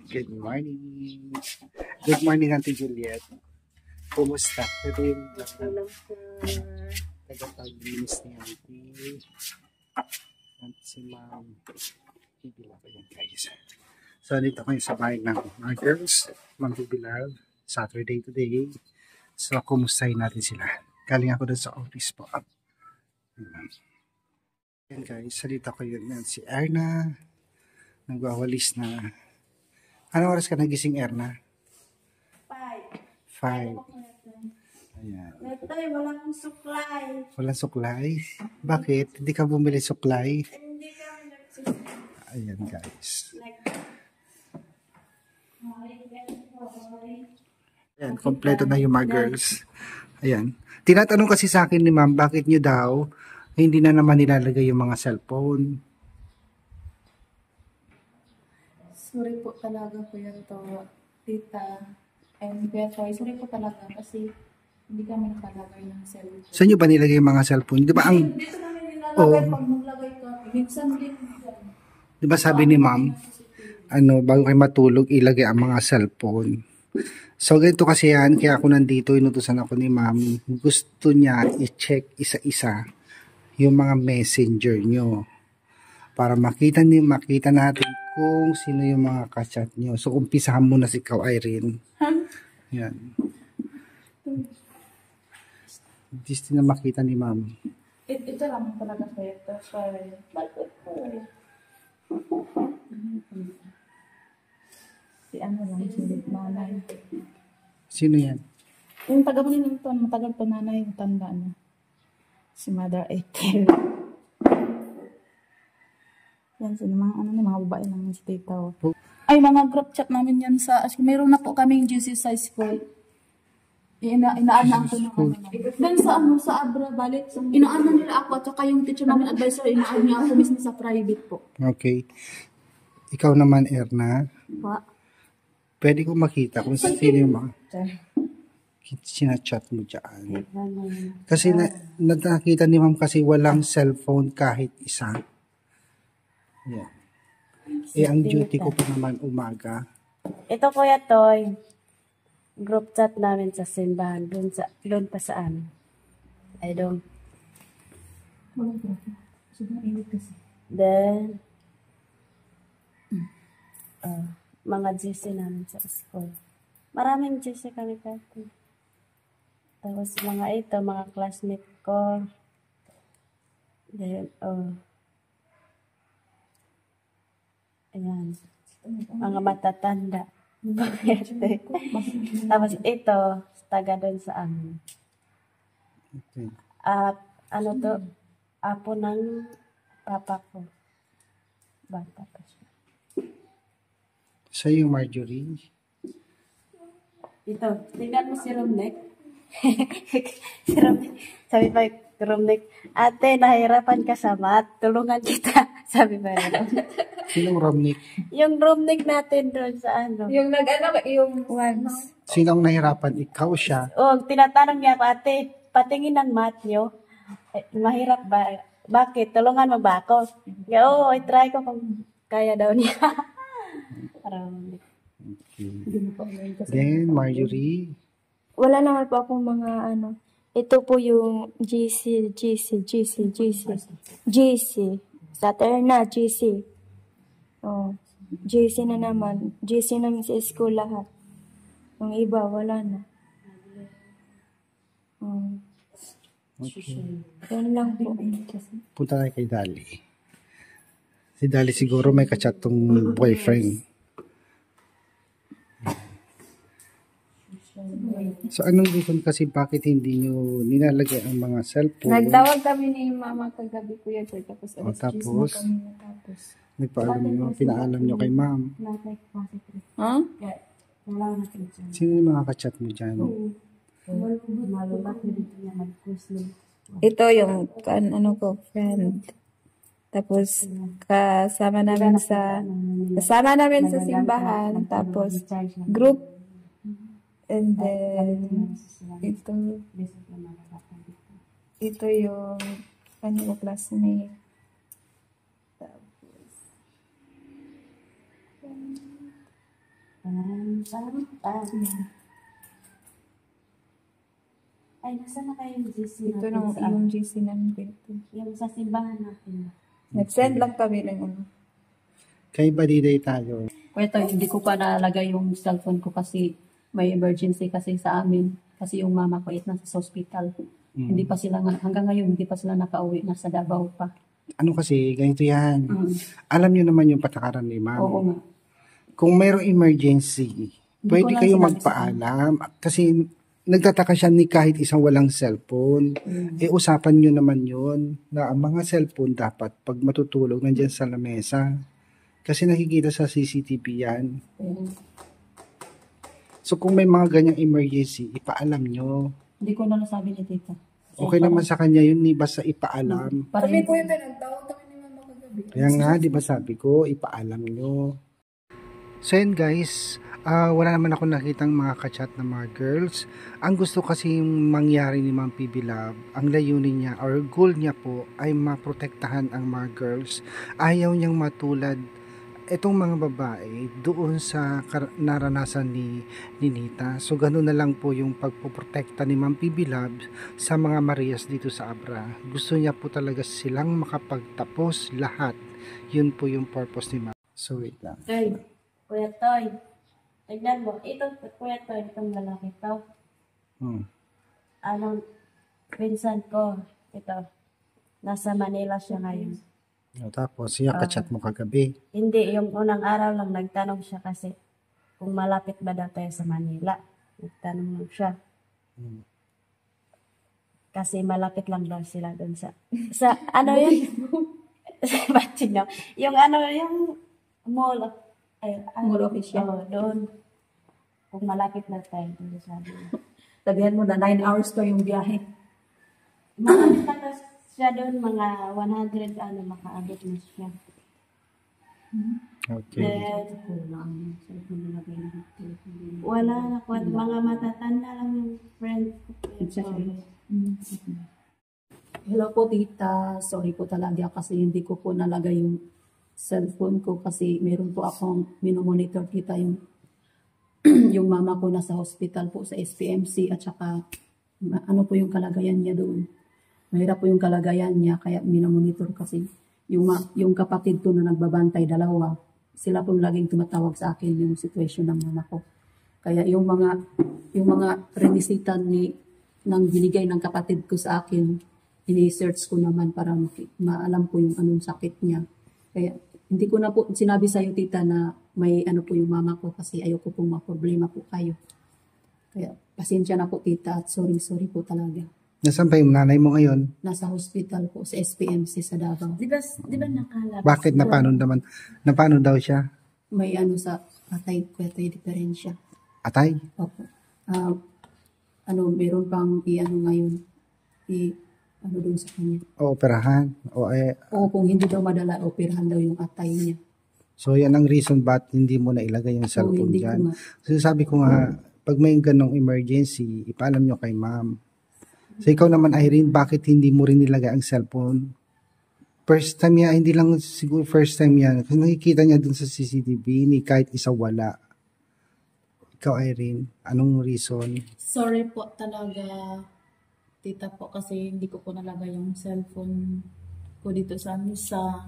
Good morning. Good morning, Auntie Juliet. Kumusta? Ito yung tagapag-linis ni Auntie. At si Ma'am. Bibila ko yan, guys. So, dito kayo sa bahay ng mga girls. Ma'am Bibilab. Saturday today. So, kumustahin natin sila. Galing ako doon sa office po. Yan guys, salita ko yun. Si Erna. Nagwawalis na. Anong oras ka nagising, Erna? 5. Ayan. Netoy, walang suklay. Walang suklay? Bakit? Hindi ka bumili suklay? Hindi kami nagsusuklay. Ayan guys. Ayan, kompleto na yung mga girls. Ayan. Tinatanong kasi sa akin ni ma'am, bakit nyo daw hindi na naman nilalagay yung mga cellphone? Sorry po talaga Kuya to, tita. And Kuya Toy, sorry po talaga kasi hindi kami nakalagay ng cellphone. Saan nyo ba nilagay yung mga cellphone? Di ba ang... Dito namin nilalagay pag maglagay ka. Minsan din. Di ba sabi ni ma'am, bago kayo matulog, ilagay ang mga cellphone. So, ganito kasi yan, kaya ako nandito, inutusan ako ni ma'am, gusto niya i-check isa-isa yung mga messenger nyo para makita natin kung sino yung mga ka-chat nyo. So, umpisahan muna si ikaw, Irene. Yan. Gusto na makita ni ma'am. Ito lang talaga Kuya to. Bakit po? Si ano lang, si nanay. Sino yan? Yung taga mo nito, matagal pa nanay, yung tanda na. Si Mother Ethel. Yan, sino mga mga babae naman si tita. Ay, mga group chat namin yan sa, mayroon na po kaming GC sa school. Inaanan ko na kami. Then sa Abra, balik, inaanan nila ako at saka yung teacher namin advisor, inaanan niya ako mismo sa private po. Okay. Ikaw naman, Erna. Pwede ko makita kung sino yung mga sinachat mo dyan. Kasi nakita ni ma'am kasi walang cellphone kahit isa. Yeah. Ang duty ko pa naman umaga. Ito Kuya Toy, group chat namin sa simbahan, doon pa saan. I don't. Then, mga GC namin sa school. Maraming GC kami kasi. Tapos mga classmate ko. Then, ayan. Mga matatanda. Tapos ito, taga doon sa amin. Okay. At apo ng papa ko. Bata pa siya. Sa yung Marjorie. Ito, tingnan mo si Romnek. Si Romnek. Sabi pa, Romnek, ate, nahirapan ka sa math. Tulungan kita. Sabi pa rin. Sinong Romnek? Yung Romnek natin doon sa Yung yung once. Sinong nahirapan? Ikaw siya? Tinatanong niya ako, ate, patingin ng math nyo. Mahirap ba? Bakit? Tulungan mo ba ako? Oo, i-try ko kung kaya daw niya. Parang, okay. Then, Marjorie. Wala naman po akong mga Ito po yung GC. Saturna, GC. GC na naman. GC naman sa school lahat. Yung iba, wala na. Okay. Yan lang po. Punta tayo kay Dali. Si Dali siguro may kachat tong boyfriend. So, anong reason kasi bakit hindi nyo nilalagay ang mga cellphone? Nagtawag kami ni Mama kagabi Kuya Toy, tapos tapos kami natapos. pinaalam nyo kay ma'am. Huh? Sino yung mga kachat mo dyan? Ito yung friend. Tapos kasama namin sa simbahan, tapos group. And then ito yung kanina classmate. Tapos Salamat. Ay, nasa na kayo yung GC Ito natin na sa, yung GC namin dito. yung sa simbahan natin. Nag-send lang kami ng ano. Kay Badiday tayo. Ito, hindi ko pa nalagay yung cellphone ko kasi may emergency kasi sa amin. Kasi yung mama ko is nasa hospital. Hindi pa sila, hanggang ngayon, hindi pa sila nakauwi. Nasa Davao pa. Ano kasi, ganito yan. Alam nyo naman yung patakaran ni ma'am. Oo nga. Kung mayroong emergency, pwede ko lang kayo sinabi magpaalam. Kasi nagtataka siya ni kahit isang walang cellphone. Usapan nyo naman yun na ang mga cellphone dapat pag matutulog nandyan sa lamesa. Kasi nakikita sa CCTV yan. So kung may mga ganyang emergency, ipaalam nyo. Hindi ko na nasabi ni tita. Okay naman sa kanya yun, ni basta ipaalam. Para Kami yun, po yung nagtawag kami ni mama kagabi. Kaya nga, di ba sabi ko, ipaalam nyo. So yun guys, wala naman ako nakitang mga kachat na mga girls. Ang gusto kasi mangyari ni Ma'am PB Love, ang layunin niya or goal niya po ay maprotektahan ang mga girls. Ayaw niyang matulad itong mga babae doon sa naranasan ni Nita. So ganun na lang po yung pagpoprotekta ni Ma'am PB Love sa mga Marias dito sa Abra. Gusto niya po talaga silang makapagtapos lahat. Yun po yung purpose ni Ma'am. So wait lang. Toy, Kuya Toy. Tignan mo, ito, Kuya Toy, itong lalaki to. Anong, pinsan ko, ito, nasa Manila siya ngayon. Tapos, yung kachat mo kagabi. Hindi, yung unang araw lang nagtanong siya kasi kung malapit ba daw tayo sa Manila. Nagtanong lang siya. Kasi malapit lang daw sila doon sa ano yun? Ba't yun? Yung ano, yung mall. Mall of Asia. Doon. Kung malapit na tayo doon sabi niya. sabihan mo na 9 hours to yung biyahe. Malapit na daw siya doon, mga 100, makaabot na siya. Okay. Then, wala na po. Mga matatanda lang yung friend ko. Hello po tita, sorry po talaga kasi hindi ko po nalagay yung cellphone ko kasi meron po akong minomonitor tita yung yung mama ko nasa hospital po sa SPMC at saka ano po yung kalagayan niya doon. Mahirap po yung kalagayan niya kaya minomonitor kasi yung kapatid ko na nagbabantay dalawa, sila po laging tumatawag sa akin yung sitwasyon ng mama ko. Kaya yung mga remisitan ng binigay ng kapatid ko sa akin, ini-search ko naman para maalam ko yung anong sakit niya. Kaya hindi ko na po sinabi sa iyo tita na may ano po yung mama ko kasi ayoko pong ma-problema po kayo. Kaya pasensya na po tita at sorry po talaga. Nasaan pa yung nanay mo ngayon? Nasa hospital po sa SPMC sa Davao. Di ba nakalabas? Bakit? Napano daw siya? May ano sa atay diferensya. Atay? Opo. Meron pang ngayon ano doon sa kanya. O operahan? O kung hindi daw madala, operahan daw yung atay niya. So yan ang reason ba't hindi mo na ilagay yung cellphone hindi dyan. ko So sabi ko nga, pag may ganong emergency, ipaalam nyo kay ma'am. So ikaw naman Irene, bakit hindi mo rin nilagay ang cellphone? First time yan, hindi lang siguro first time yan. Kasi nakikita niya dun sa CCTV, ni kahit isa wala. Ikaw Irene, anong reason? Sorry po talaga, tita po, kasi hindi ko po nalagay yung cellphone ko dito sa misa.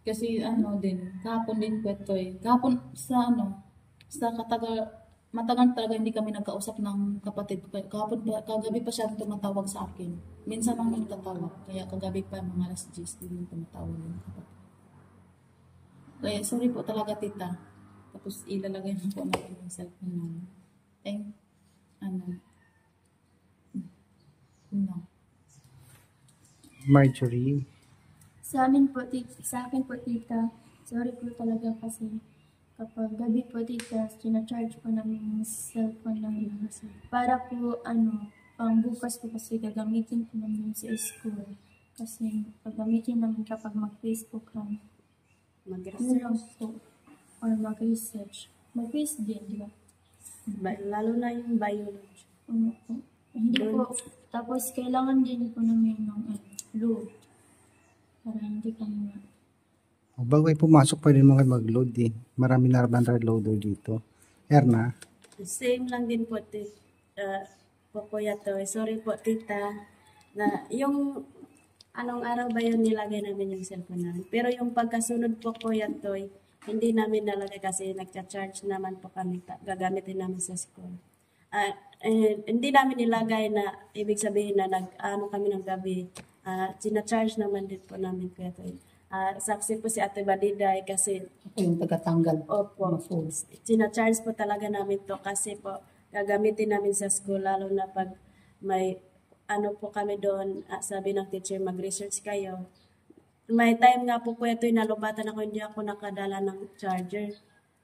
Kasi kahapon din po ito kahapon sa matagal talaga hindi kami nagkausap ng kapatid ko. Kagabi pa siya tumatawag sa akin. Minsan lang yung tatawag. Kaya kagabi pa mga alas 10 din tumatawag yung kapatid. Kaya sorry po talaga tita. Tapos ilalagay na po natin yung cellphone namin. Marjorie? Sa akin po tita, sorry po talaga kasi kapag gabi po tita, sinacharge po namin yung cellphone namin. Para po, pang bukas po kasi gagamitin po namin sa school. Kasi gagamitin namin kapag mag-Facebook lang. Mag-research. Or mag-research. Mag-quiz din, di ba? Lalo na yung biology. Hindi po. Tapos kailangan din po namin ng load. Para hindi kami Bago ay pumasok, pwede mo kayo mag-load eh. Marami na loader dito. Erna? Same lang din po, po Kuya Toy. Sorry po, tita, na yung anong araw ba yun nilagay namin yung cellphone namin. Pero yung pagkasunod po, Kuya Toy, hindi namin nalagay kasi nagcha-charge naman po kami, gagamitin namin sa school. Hindi namin nilagay na, ibig sabihin na nag-ano kami ng gabi, sina-charge naman din po namin, Kuya Toy. Saksi po si Ate Baliday kasi Ako yung tagatanggal. opo, Mga phones. sina-charge po talaga namin to kasi po gagamitin namin sa school lalo na pag may ano po kami doon, sabi ng teacher mag-research kayo. May time nga po ito nalubatan ako, hindi ako nakadala ng charger.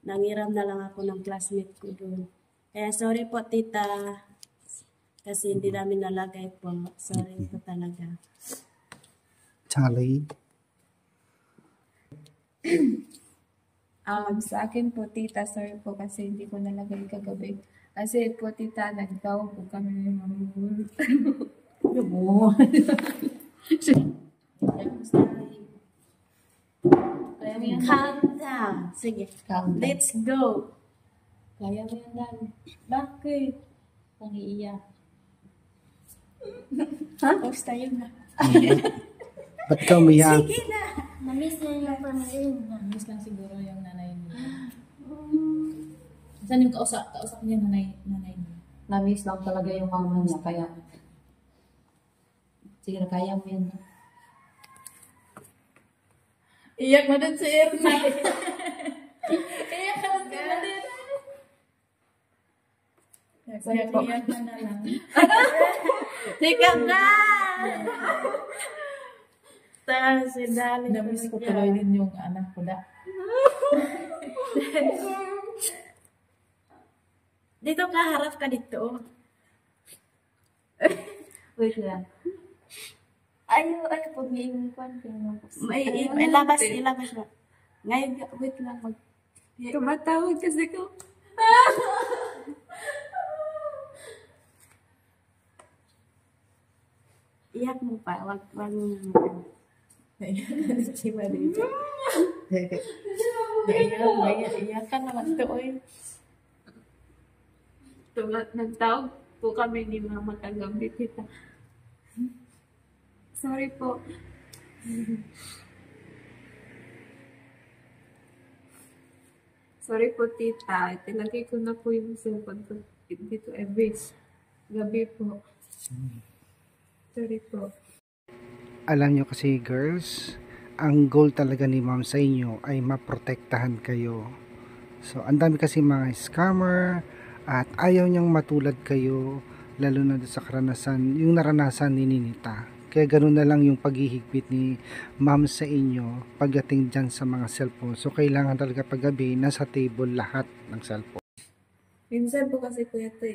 Nangiram na lang ako ng classmate ko doon. Kaya sorry po tita kasi hindi namin nalagay po. Sorry po talaga. Charlie? Sa akin po, tita, sorry po kasi hindi ko nalagay kagabi. Kasi po, tita, nagtawag po kami ng mga Oo. Calm down. Sige. Calm down. Let's go. Kaya mo yan, Dan. Bakit? Pangiiyak. Tapos tayo na. Ba't ka umiyak? Sige na. Namiss na yung pamilya. Miss lang siguro yung nanay mo. Saan yung kausap niya nanay mo? Na-miss lang talaga yung mama niya, kaya sige na, kaya mo yan. Iyak na din si Erna. Iyak na din si Erna. Iyak na lang. Sige na. Tapos si Dali. Namiss ko tuloy din yung anak ko da. Dito ka, harap ka dito. Wait lang. Ayaw, pag may iwan ko. Ilabas mo. Ngayon, wait lang. tumatawag kasi ko. Iyak mo pa. Wag mo. Si Marita. Iyak ka naman to, oy. Nagtawag po kami ni mama kagabi, tita. Sorry po. Sorry po, tita. Tinagay ko na po yung cellphone ko dito every gabi po. Sorry po. Alam nyo kasi girls, ang goal talaga ni ma'am sa inyo ay maprotektahan kayo. So, ang dami kasi mga scammer at ayaw niyang matulad kayo, lalo na doon sa yung naranasan ni Ninita. Kaya ganoon na lang yung paghihigpit ni ma'am sa inyo pagdating dyan sa mga cellphone. So, kailangan talaga paggabi nasa table lahat ng cellphone. Minsan po kasi kuya ito,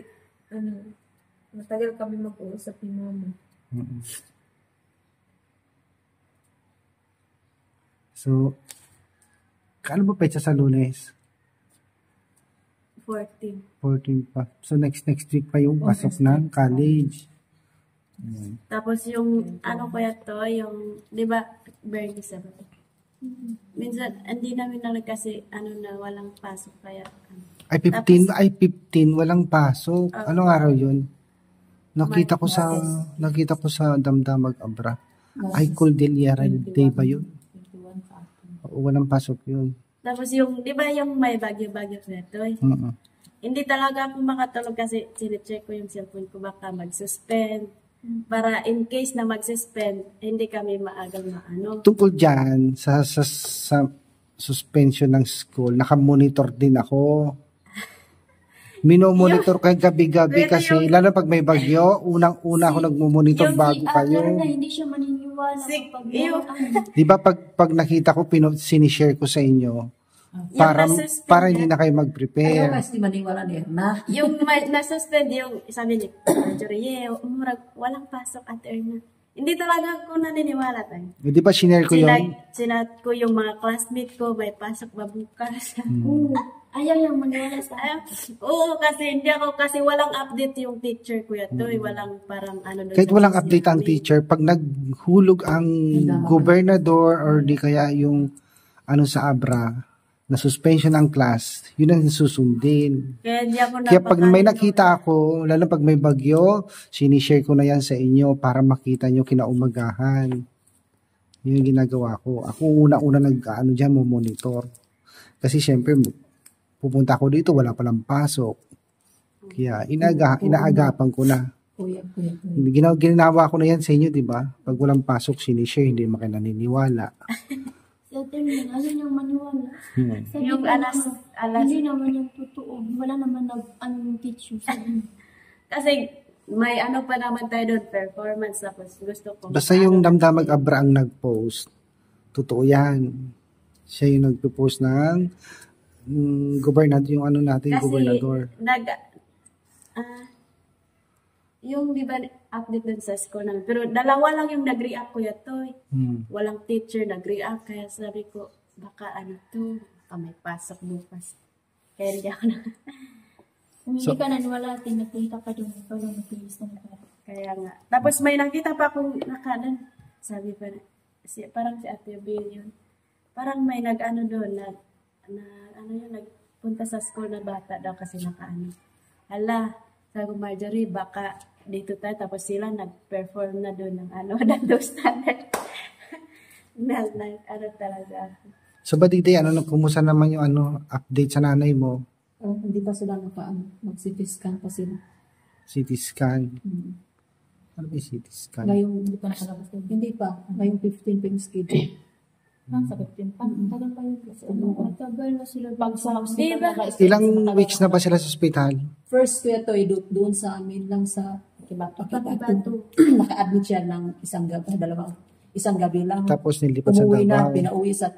matagal kami mag-uusap ni mama. So, kano ba petsa sa Lunes? 14. 14 pa. So, next week pa yung pasok ng college. Tapos yung, ano kaya to, yung, di ba, birthday sa ba? Minsan, hindi namin nalang kasi, walang pasok kaya, Ay 15, walang pasok. Anong araw yun? Nakita ko sa Damdamag Abra. Ay, Cordillera Day ba yun? Oo, walang pasok yun. Tapos yung, di ba yung may bagyo-bagyo na to, hindi talaga ako makatulog kasi sinicheck ko yung cellphone ko baka mag-suspend. Para in case na mag-suspend, hindi kami maagang maano. Tungkol dyan, sa suspension ng school, nakamonitor din ako. Minomonitor kayo gabi-gabi kasi, lalo pag may bagyo, unang-una ako nagmumonitor bago kayo. Na hindi siya maniniwala kapag Di ba pag nakita ko, sinishare ko sa inyo, para hindi na kayo Ayaw mag-prepare. kasi maniwala ni Erna. Yung na-suspend, yung sabi ni Joriel, walang pasok at Erna. Hindi talaga ako naniniwala tayo. Di ba sinare ko yun? Sinat ko yung mga classmate ko, may pasok ba bukas? ayaw yung maniwala sa Oo, kasi hindi ako, kasi walang update yung teacher ko yun. Walang parang doon. Kahit sa walang Facebook update ang page. teacher, pag naghulog ang gobernador or di kaya yung sa Abra, na suspension ang class, yun ang susundin. Kaya di ako Kaya pag may napakain. nakita ako, lalo pag may bagyo, sinishare ko na yan sa inyo para makita nyo kinaumagahan. Yun yung ginagawa ko. Ako una-una nag-ano dyan, monitor. Kasi syempre, pupunta ako dito, wala palang pasok. Kaya inaagapan ko na. Kuya. Ginawa ko na yan sa inyo, di ba? Pag walang pasok, sinishare, hindi mo kayo naniniwala. Sa terminal, ayaw niyang maniwala. Sabi Yung ko alas, naman, hindi naman yung totoo. Wala naman yung teacher. Sabi niya. kasi may ano pa naman tayo doon, performance, tapos gusto ko. Basta yung Damdamag Abra ang nag-post, totoo yan. Siya yung nag-post ng gobernador, yung ano natin, Kasi gobernador. yung di ba update dun sa school namin, pero dalawa lang yung nag-react ko to. Walang teacher nag-react, kaya sabi ko, baka ano to, baka may pasok bukas. Kaya hindi ako na. Kung hindi ka naniwala, tinagkita ka doon. Ikaw lang nag-release na ka. Kaya nga. Tapos may nakita pa akong nakanan. Sabi pa, parang si Ate Bill yun. Parang may nag-ano doon, nagpunta sa school na bata daw kasi nakaano. Hala, sabi ko, Marjorie, baka dito tayo. Tapos sila nag-perform na doon ng ng those standard. Ano talaga ako. So ba dito, kumusta naman yung update sa nanay mo? Hindi pa sila mag-CT scan pa sila. CT scan. Ano ba yung CT scan? Ngayong, hindi pa nakalabas. Hindi pa. Ngayong 15 pa yung schedule. Ang sakit yun. Tagal pa yun. Kasi Matagal na sila. pag sa hospital, Diba? Ilang weeks na ba sila sa ospital? First kuya to, doon sa amin lang sa Pakibato. Naka-admit siya ng isang gabi lang. Tapos nilipat sa Umuwi na, Davao. pinauwi sa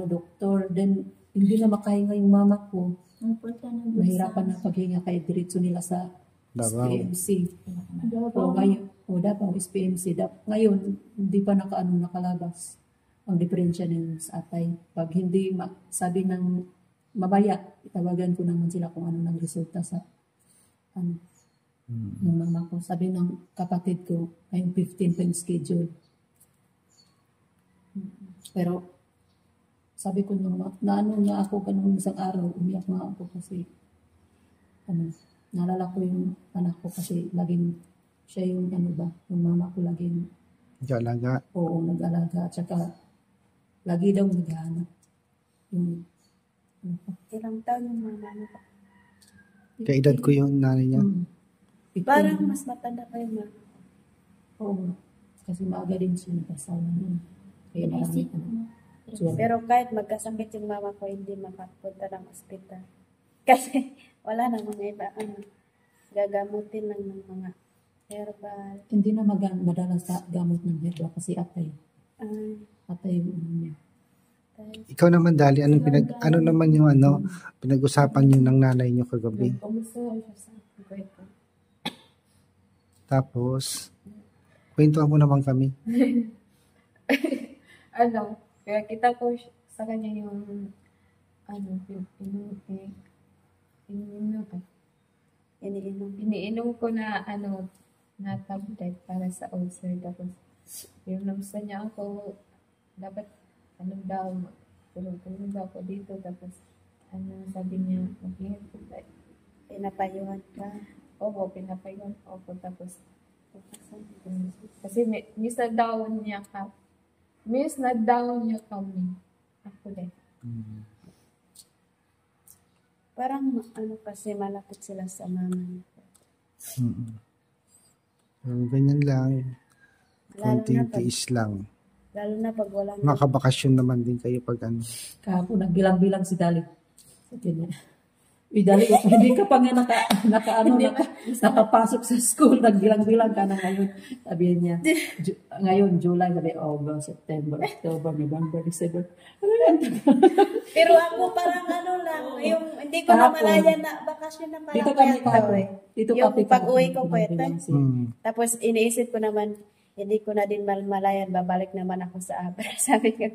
doktor. Then, hindi na makahinga yung mama ko. Ang punta na doon Mahirapan na paghinga kaya diretso nila sa Davao. SPMC. Davao. Davao SPMC. Ngayon, hindi pa nakalabas ang diferensya ng sa atay. Pag hindi sabi ng mamaya, itawagan ko naman sila kung ano nang resulta sa ng mama ko. Sabi ng kapatid ko, ngayong 15 pa yung schedule. Pero sabi ko naano nga ako kanong isang araw, umiyak nga ako kasi naalala ko yung anak ko kasi laging siya yung yung mama ko laging Galaga. nag-alaga. Tsaka lagi daw naghahanap. Yung Ilang taon yung mama mo? Kaya edad ko yung nanay niya. Parang mas matanda pa yung mama. Oo. Kasi maaga din siya nagkasawa nun. Kaya marami Pero kahit magkasakit yung mama ko, hindi makapunta ng ospital. Kasi wala namang iba. Gagamutin lang ng mga herbal. hindi na madalas sa gamot ng herbal kasi atay yung niya. Ikaw naman, Dali, ano naman yung pinag-usapan niyo ng nanay niyo kagabi? Kumusta siya sa kwento? Tapos, kwentuhan mo naman kami. Kaya kita ko sa kanya yung iniinom ko na na tablet para sa ulcer. Tapos yung namusta niya ako, dapat tulong daw ako dito. Tapos sabi niya, mag-ingat ko tayo. Pinapayuhan ka. Oo, pinapayuhan ako. Tapos kasi miss na down niya kami. Ako din. Parang kasi malapit sila sa mama niya. Ganyan lang. Lalo Konting na pag- tiis lang. Lalo na pag wala na. Makabakasyon naman din kayo pag Kahapon, nagbilang-bilang si Dali. Sabi niya, Dali, hindi ka pa nga nakapasok sa school, nagbilang-bilang ka na ngayon. Sabi niya, ngayon, July, sabi, August, September, October, November, December. Ano yan? Pero ako parang lang, yung hindi ko na Kahapon. malaya na bakasyon na pala. Dito kami kaya kahapon. eh. Dito Yung kami pag-uwi ko kahapon, kweta. nagbilang siya. Tapos iniisip ko naman, hindi ko na din malayan, babalik naman ako sa Abra. Sabi ko,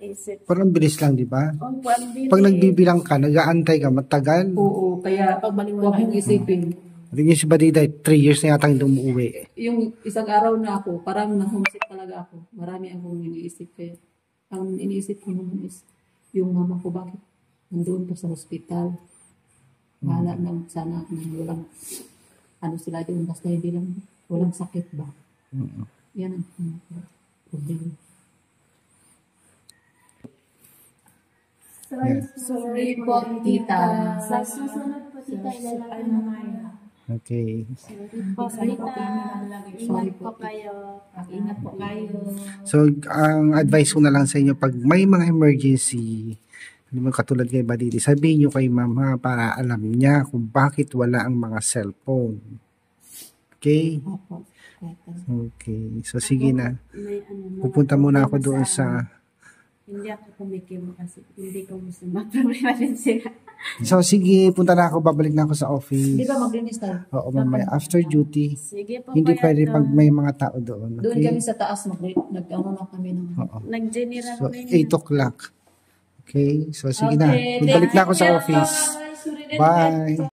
isip. Parang bilis lang, di ba? Oh, pambili. Pag nagbibilang ka, nag-aantay ka, matagal. Oo, kaya huwag mong isipin. Tingin si Badida, 3 years na yata hindi umuwi. Yung isang araw na ako, parang na-homesick talaga ako. Marami akong iniisip. Kaya ang iniisip ko naman is, yung mama ko, bakit nandun po sa hospital. Wala na sana walang ano sila doon basta hindi lang walang sakit ba. Yan ang problema. Sorry po, tita. Sa susunod po, tita, ilalagay na namin. Okay. Sorry po, ingat po kayo. Ingat po kayo. So, ang advice ko na lang sa inyo, pag may mga emergency, katulad kay Badidi, sabihin nyo kay ma'am ha, para alam niya kung bakit wala ang mga cellphone. Okay? Opo. Okay. So, sige na. May ano, Pupunta muna ako doon sa... Hindi ako kumikibo kasi hindi ko gusto problema din sila. So, sige, punta na ako, babalik na ako sa office. Di ba maglinis tayo? Oo, mamaya, after duty. Sige po. Hindi kaya pwede to. pag may mga tao doon. Doon Okay? kami sa taas, nag-ano na kami ng... Oo. Nag-general So, kami. 8 o'clock. Okay? So, sige na. Babalik na ako sa office. Bye!